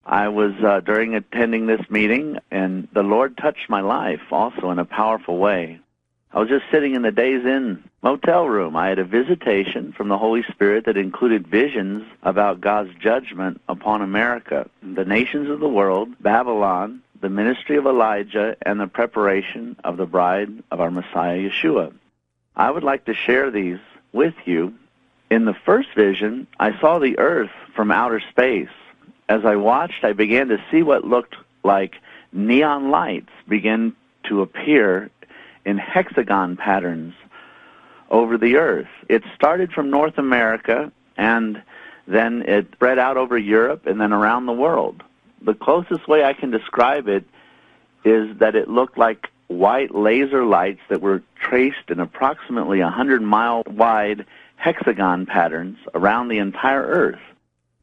I was during attending this meeting, and the Lord touched my life also in a powerful way. I was just sitting in the Days Inn motel room. I had a visitation from the Holy Spirit that included visions about God's judgment upon America, the nations of the world, Babylon, the ministry of Elijah, and the preparation of the bride of our Messiah, Yeshua. I would like to share these with you. In the first vision, I saw the earth from outer space. As I watched, I began to see what looked like neon lights begin to appear in hexagon patterns over the earth. It started from North America, and then it spread out over Europe and then around the world. The closest way I can describe it is that it looked like white laser lights that were traced in approximately 100-mile wide hexagon patterns around the entire earth,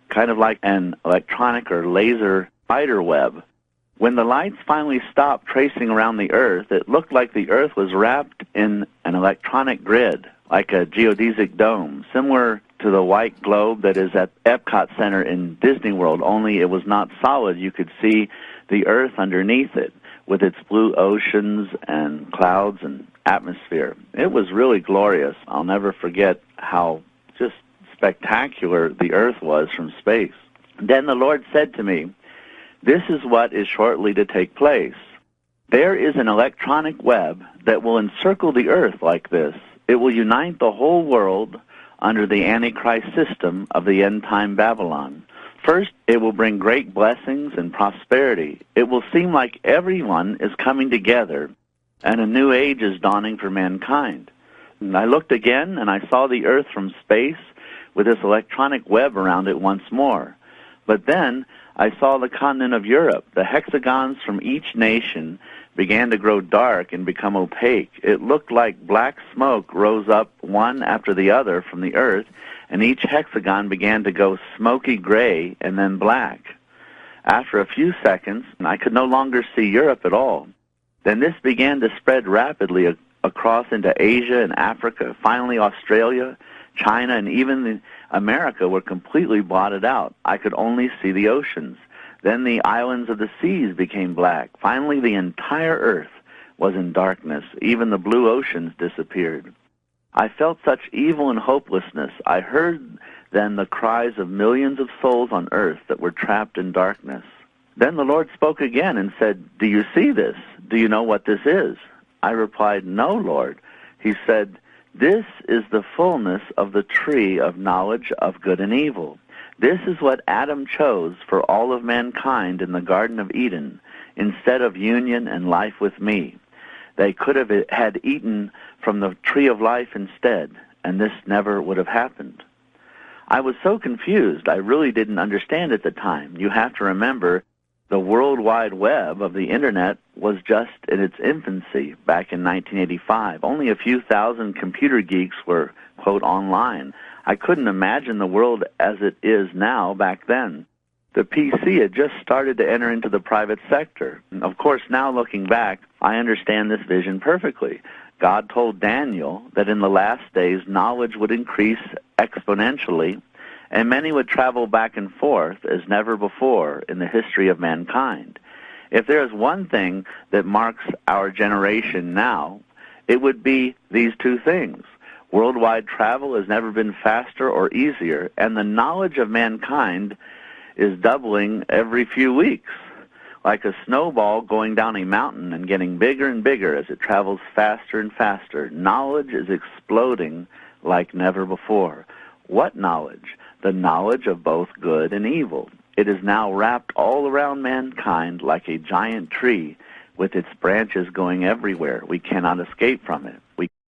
kind of like an electronic or laser spider web. When the lights finally stopped tracing around the earth, it looked like the earth was wrapped in an electronic grid, like a geodesic dome, similar to the white globe that is at Epcot Center in Disney World, only it was not solid. You could see the earth underneath it with its blue oceans and clouds and atmosphere. It was really glorious. I'll never forget how just spectacular the earth was from space. Then the Lord said to me, "This is what is shortly to take place. There is an electronic web that will encircle the earth like this. It will unite the whole world under the Antichrist system of the end-time Babylon. First, it will bring great blessings and prosperity. It will seem like everyone is coming together, and a new age is dawning for mankind." And I looked again, and I saw the earth from space with this electronic web around it once more. But then I saw the continent of Europe. The hexagons from each nation began to grow dark and become opaque. It looked like black smoke rose up one after the other from the earth, and each hexagon began to go smoky gray and then black. After a few seconds, I could no longer see Europe at all. Then this began to spread rapidly across into Asia and Africa. Finally, Australia, China, and even America were completely blotted out. I could only see the oceans. Then the islands of the seas became black. Finally, the entire earth was in darkness. Even the blue oceans disappeared. I felt such evil and hopelessness. I heard then the cries of millions of souls on earth that were trapped in darkness. Then the Lord spoke again and said, "Do you see this? Do you know what this is?" I replied, "No, Lord." He said, "This is the fullness of the tree of knowledge of good and evil. This is what Adam chose for all of mankind in the Garden of Eden, instead of union and life with me. They could have had eaten from the tree of life instead, and this never would have happened." I was so confused, I really didn't understand at the time. You have to remember, the World Wide Web of the Internet was just in its infancy back in 1985. Only a few thousand computer geeks were, quote, online. I couldn't imagine the world as it is now back then. The PC had just started to enter into the private sector. Of course, now looking back, I understand this vision perfectly. God told Daniel that in the last days knowledge would increase exponentially, and many would travel back and forth as never before in the history of mankind. If there is one thing that marks our generation now, it would be these two things. Worldwide travel has never been faster or easier, and the knowledge of mankind is doubling every few weeks, like a snowball going down a mountain and getting bigger and bigger as it travels faster and faster. Knowledge is exploding like never before. What knowledge? The knowledge of both good and evil. It is now wrapped all around mankind like a giant tree with its branches going everywhere. We cannot escape from it. We